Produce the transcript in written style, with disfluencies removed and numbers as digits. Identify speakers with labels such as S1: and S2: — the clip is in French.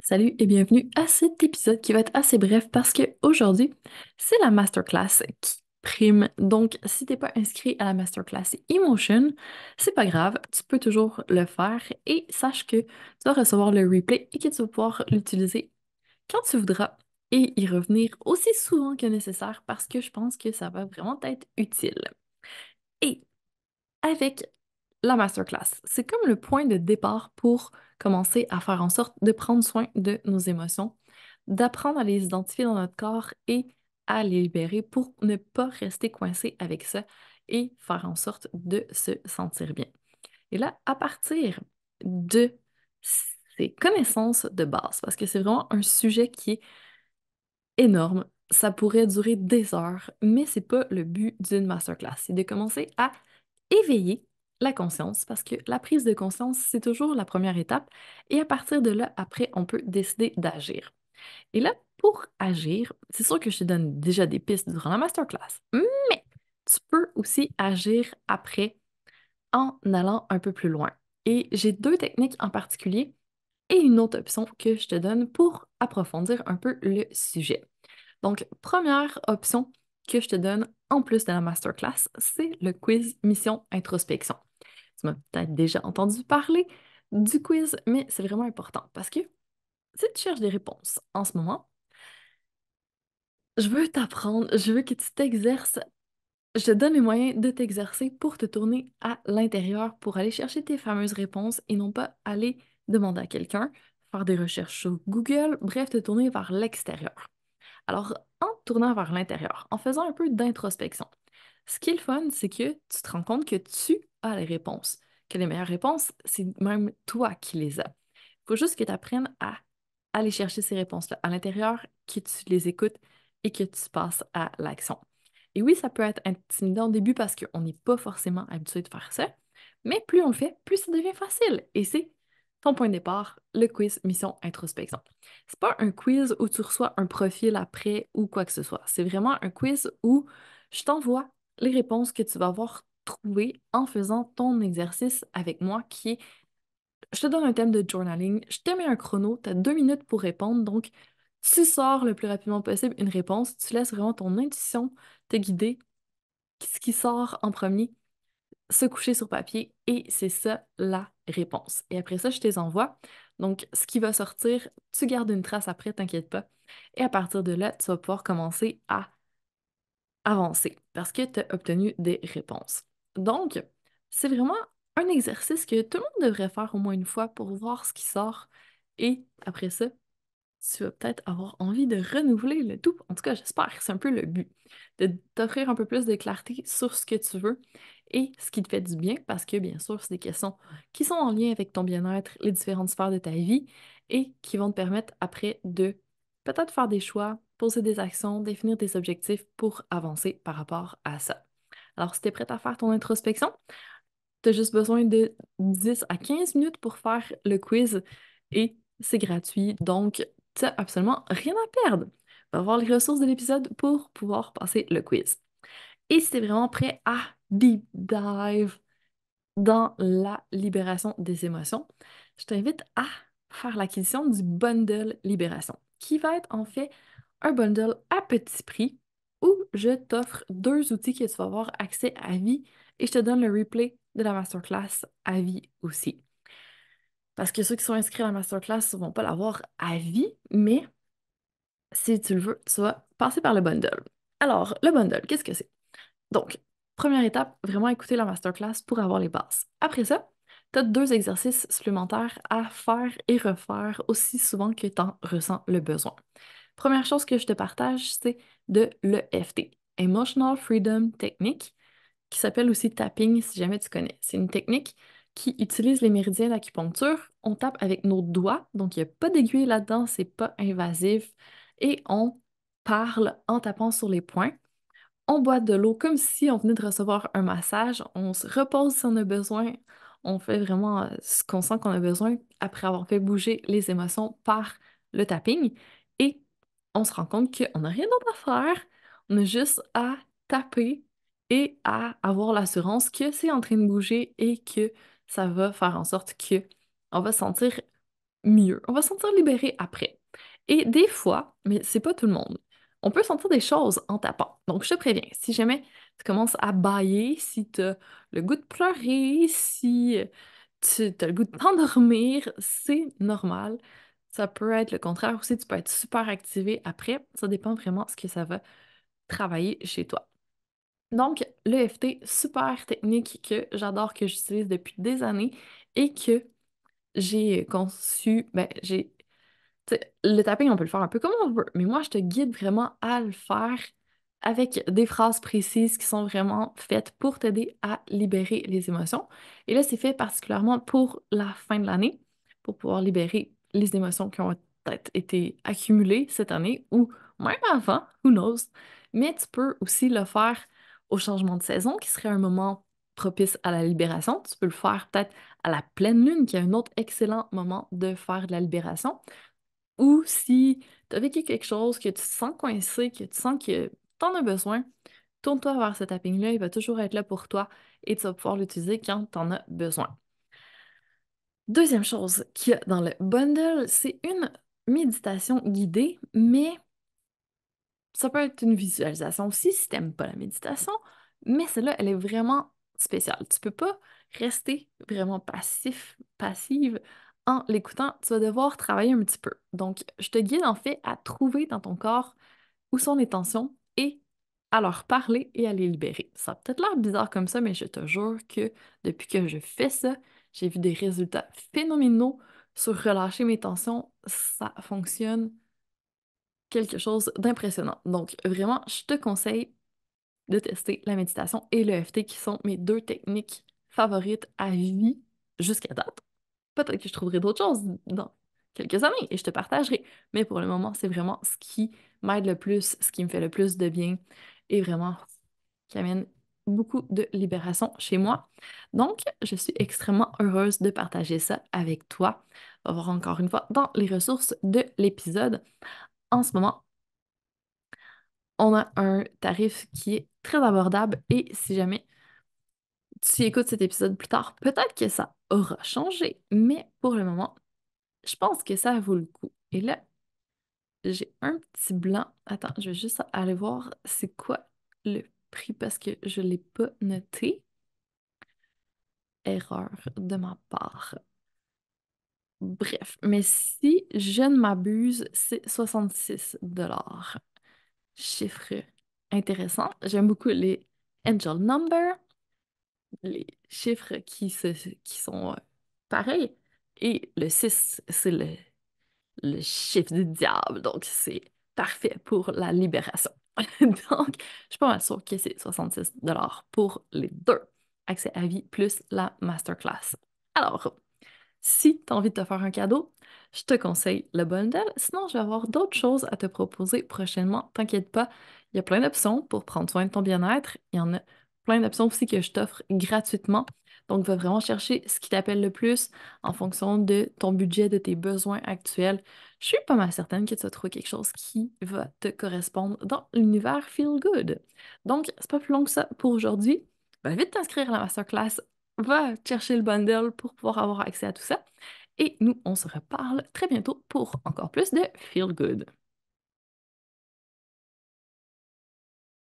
S1: Salut et bienvenue à cet épisode qui va être assez bref parce que aujourd'hui, c'est la masterclass qui prime. Donc, si t'es pas inscrit à la masterclass Emotion, c'est pas grave, tu peux toujours le faire et sache que tu vas recevoir le replay et que tu vas pouvoir l'utiliser quand tu voudras et y revenir aussi souvent que nécessaire parce que je pense que ça va vraiment être utile. Et avec la masterclass. C'est comme le point de départ pour commencer à faire en sorte de prendre soin de nos émotions, d'apprendre à les identifier dans notre corps et à les libérer pour ne pas rester coincé avec ça et faire en sorte de se sentir bien. Et là, à partir de ces connaissances de base, parce que c'est vraiment un sujet qui est énorme, ça pourrait durer des heures, mais c'est pas le but d'une masterclass, c'est de commencer à éveiller la conscience, parce que la prise de conscience, c'est toujours la première étape, et à partir de là, après, on peut décider d'agir. Et là, pour agir, c'est sûr que je te donne déjà des pistes durant la masterclass, mais tu peux aussi agir après en allant un peu plus loin. Et j'ai deux techniques en particulier et une autre option que je te donne pour approfondir un peu le sujet. Donc, première option que je te donne en plus de la masterclass, c'est le quiz Mission Introspection. Tu m'as peut-être déjà entendu parler du quiz, mais c'est vraiment important parce que si tu cherches des réponses en ce moment, je veux t'apprendre, je veux que tu t'exerces, je te donne les moyens de t'exercer pour te tourner à l'intérieur, pour aller chercher tes fameuses réponses et non pas aller demander à quelqu'un, faire des recherches sur Google, bref, te tourner vers l'extérieur. Alors, en te tournant vers l'intérieur, en faisant un peu d'introspection, ce qui est le fun, c'est que tu te rends compte que tu as les réponses, que les meilleures réponses, c'est même toi qui les as. Il faut juste que tu apprennes à aller chercher ces réponses-là à l'intérieur, que tu les écoutes et que tu passes à l'action. Et oui, ça peut être intimidant au début parce qu'on n'est pas forcément habitué de faire ça, mais plus on le fait, plus ça devient facile. Et c'est ton point de départ, le quiz Mission Introspection. C'est pas un quiz où tu reçois un profil après ou quoi que ce soit. C'est vraiment un quiz où je t'envoie les réponses que tu vas avoir trouvées en faisant ton exercice avec moi qui est, je te donne un thème de journaling, je te mets un chrono, tu as 2 minutes pour répondre, donc tu sors le plus rapidement possible une réponse, tu laisses vraiment ton intuition te guider, ce qui sort en premier, se coucher sur papier, et c'est ça la réponse. Et après ça, je te les envoie. Donc, ce qui va sortir, tu gardes une trace après, t'inquiète pas. Et à partir de là, tu vas pouvoir commencer à avancer parce que tu as obtenu des réponses. Donc, c'est vraiment un exercice que tout le monde devrait faire au moins une fois pour voir ce qui sort. Et après ça, tu vas peut-être avoir envie de renouveler le tout. En tout cas, j'espère. C'est un peu le but, de t'offrir un peu plus de clarté sur ce que tu veux et ce qui te fait du bien, parce que bien sûr, c'est des questions qui sont en lien avec ton bien-être, les différentes sphères de ta vie et qui vont te permettre après de peut-être faire des choix, poser des actions, définir des objectifs pour avancer par rapport à ça. Alors, si tu es prête à faire ton introspection, tu as juste besoin de 10 à 15 minutes pour faire le quiz et c'est gratuit, donc tu n'as absolument rien à perdre. Va voir les ressources de l'épisode pour pouvoir passer le quiz. Et si tu es vraiment prêt à deep dive dans la libération des émotions, je t'invite à faire l'acquisition du bundle libération, qui va être en fait un bundle à petit prix où je t'offre deux outils que tu vas avoir accès à vie et je te donne le replay de la masterclass à vie aussi. Parce que ceux qui sont inscrits à la masterclass ne vont pas l'avoir à vie, mais si tu le veux, tu vas passer par le bundle. Alors, le bundle, qu'est-ce que c'est? Donc, première étape, vraiment écouter la masterclass pour avoir les bases. Après ça, tu as deux exercices supplémentaires à faire et refaire aussi souvent que tu en ressens le besoin. Première chose que je te partage, c'est de l'EFT, Emotional Freedom Technique, qui s'appelle aussi tapping si jamais tu connais. C'est une technique qui utilise les méridiens d'acupuncture. On tape avec nos doigts, donc il n'y a pas d'aiguille là-dedans, c'est pas invasif, et on parle en tapant sur les points. On boit de l'eau comme si on venait de recevoir un massage. On se repose si on a besoin. On fait vraiment ce qu'on sent qu'on a besoin après avoir fait bouger les émotions par le tapping. Et on se rend compte qu'on n'a rien d'autre à faire. On a juste à taper et à avoir l'assurance que c'est en train de bouger et que ça va faire en sorte que on va se sentir mieux. On va se sentir libéré après. Et des fois, mais c'est pas tout le monde, on peut sentir des choses en tapant. Donc, je te préviens, si jamais tu commences à bâiller, si tu as le goût de pleurer, si tu as le goût de t'endormir, c'est normal. Ça peut être le contraire aussi, tu peux être super activé après. Ça dépend vraiment ce que ça va travailler chez toi. Donc, l'EFT, super technique que j'adore, que j'utilise depuis des années et que j'ai conçu, ben, le tapping, on peut le faire un peu comme on veut, mais moi, je te guide vraiment à le faire avec des phrases précises qui sont vraiment faites pour t'aider à libérer les émotions. Et là, c'est fait particulièrement pour la fin de l'année, pour pouvoir libérer les émotions qui ont peut-être été accumulées cette année ou même avant, who knows. Mais tu peux aussi le faire au changement de saison, qui serait un moment propice à la libération. Tu peux le faire peut-être à la pleine lune, qui est un autre excellent moment de faire de la libération. Ou si tu as vécu quelque chose, que tu te sens coincé, que tu sens que tu en as besoin, tourne-toi vers ce tapping-là, il va toujours être là pour toi et tu vas pouvoir l'utiliser quand tu en as besoin. Deuxième chose qu'il y a dans le bundle, c'est une méditation guidée, mais ça peut être une visualisation aussi si tu n'aimes pas la méditation, mais celle-là, elle est vraiment spéciale. Tu peux pas rester vraiment passive en l'écoutant. Tu vas devoir travailler un petit peu. Donc, je te guide en fait à trouver dans ton corps où sont les tensions et à leur parler et à les libérer. Ça a peut-être l'air bizarre comme ça, mais je te jure que depuis que je fais ça, j'ai vu des résultats phénoménaux sur relâcher mes tensions. Ça fonctionne quelque chose d'impressionnant. Donc, vraiment, je te conseille de tester la méditation et le l'EFT qui sont mes deux techniques favorites à vie jusqu'à date. Peut-être que je trouverai d'autres choses dans quelques années et je te partagerai. Mais pour le moment, c'est vraiment ce qui m'aide le plus, ce qui me fait le plus de bien et vraiment qui amène beaucoup de libération chez moi. Donc, je suis extrêmement heureuse de partager ça avec toi. On va voir encore une fois dans les ressources de l'épisode. En ce moment, on a un tarif qui est très abordable et si jamais tu écoutes cet épisode plus tard, peut-être que ça aura changé, mais pour le moment, je pense que ça vaut le coup. Et là, j'ai un petit blanc. Attends, je vais juste aller voir c'est quoi le prix parce que je ne l'ai pas noté. Erreur de ma part. Bref, mais si je ne m'abuse, c'est 66 $. Chiffre intéressant. J'aime beaucoup les angel numbers, les chiffres qui sont pareils. Et le 6 c'est le chiffre du diable. Donc, c'est parfait pour la libération. Donc, je suis pas mal sûre que c'est 66 $ pour les deux. Accès à vie plus la masterclass. Alors, si tu as envie de te faire un cadeau, je te conseille le bundle. Sinon, je vais avoir d'autres choses à te proposer prochainement. T'inquiète pas, il y a plein d'options pour prendre soin de ton bien-être. Il y en a plein d'options aussi que je t'offre gratuitement. Donc, va vraiment chercher ce qui t'appelle le plus en fonction de ton budget, de tes besoins actuels. Je suis pas mal certaine que tu vas trouver quelque chose qui va te correspondre dans l'univers Feel Good. Donc, c'est pas plus long que ça pour aujourd'hui. Va vite t'inscrire à la masterclass, va chercher le bundle pour pouvoir avoir accès à tout ça. Et nous, on se reparle très bientôt pour encore plus de Feel Good.